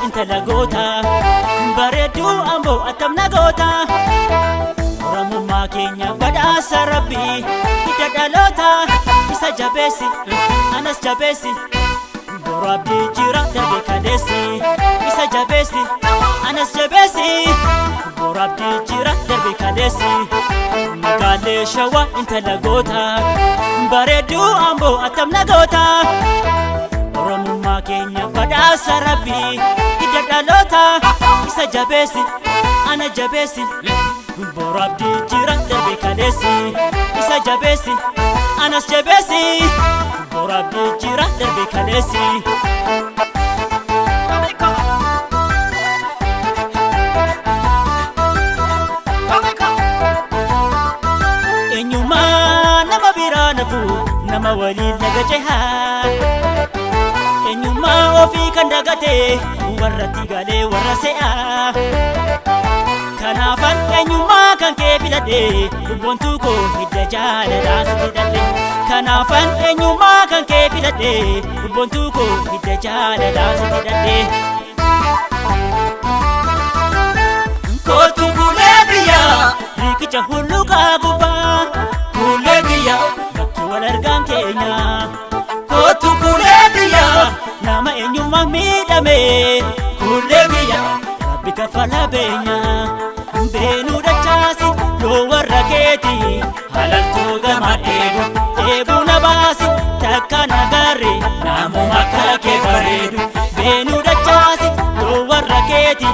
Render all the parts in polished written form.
intala goota bareedduu amboo attamna goota Oromummaa keenya badhaasa Rabbii hidda dhaloota isa jabeessi anas jabeessi boru abdii jira darbe kaleessi isa jabeessi anas jabeessi boru abdii jira darbe kaleessi magaalee Shawaa intala goota bareedduu amboo attamna goota Oromummaa keenya badhaasa Rabbii hidda dhaloota isa jabeessi ana jabeessi boru abdii jira darbe kaleessi isa jabeessi anas jabeessi boru abdii jira darbe kaleessi eenyummaa nama biraa nafu nama waliin nagacehaa eenyummaa ofii kan dagatee warratti galee warra se'aa kanaafan eenyummaa kan kee filadhee lubboontuu koo hidda jaalalaa sitti hidhadhe kanaafan eenyummaa kan kee filadhee lubboontuu koo hidda jaalalaa sitti hidhadhe kootu fuulee biyyaa riiqicha hulluqaa gubbaa fuulee biyyaa bakki wal argaan keenya kootu fuulee biyyaa nama eenyummaa miidhame fuulee biyyaa rabbi kafala beenya beenuu dachaasi yoo warra keeti halaltuu gama dheebu na baasi takka nagarre namuma akka kee bareedu beenuu dachaasi yoo warra keeti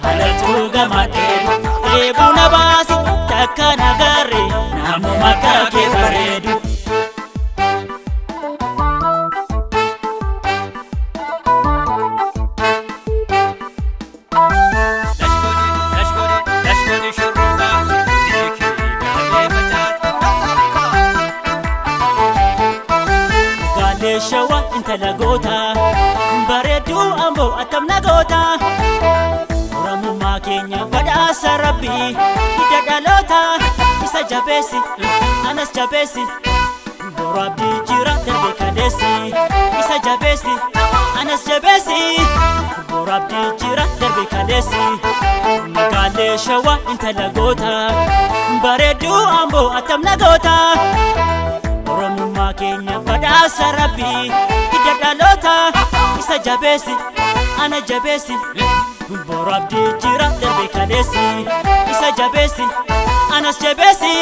halaltuu gama dheebu na baasi takka nagarre namuma akka kee bareedu Shawaa intala goota bareedduu amboo attamna goota Oromummaa keenya badhaasa Rabbii hidda dhaloota isa jabeessi anas jabeessi boru abdii jira darbe kaleessi isa jabeessi anas jabeessi boru abdii jira darbe kaleessi magaalee Shawaa intala goota bareedduu amboo attamna goota Oromummaa keenya badhaasa Rabbii hidda dhaloota isa jabeessi ana jabeessi boru abdii jira darbe kaleessi isa jabeessi anas jabeessi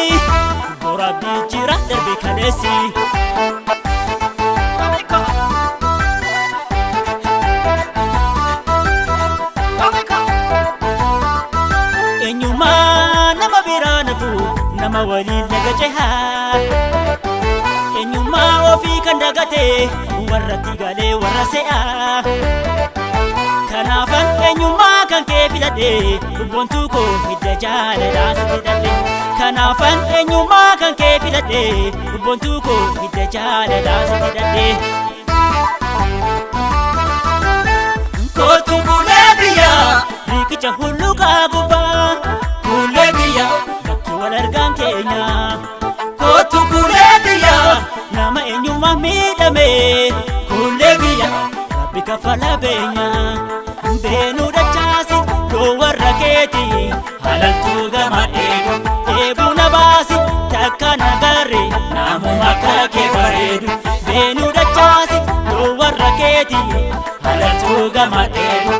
boru abdii jira darbe kaleessi eenyummaa nama biraa nafu nama waliin nagacehaa eenyummaa ofii kan dagatee warratti galee warra se'aa kanaafan eenyummaa kan kee filadhee lubboontuu koo hidda jaalalaa sitti hidhadhe kanaafan eenyummaa kan kee filadhee lubboontuu koo hidda jaalalaa sitti hidhadhe kootu fuulee biyyaa riiqicha hulluqaa gubbaa fuulee biyyaa bakki wal argaan keenya kootu fuulee biyyaa nama eenyummaa miidhame fuulee biyyaa rabbi kafala beenya beenuu dachaasi yoo warra keeti halaltuu gama dheebu na baasi takka nagarre namuma akka kee bareedu beenuu dachaasi yoo warra keeti halaltuu gama dheebu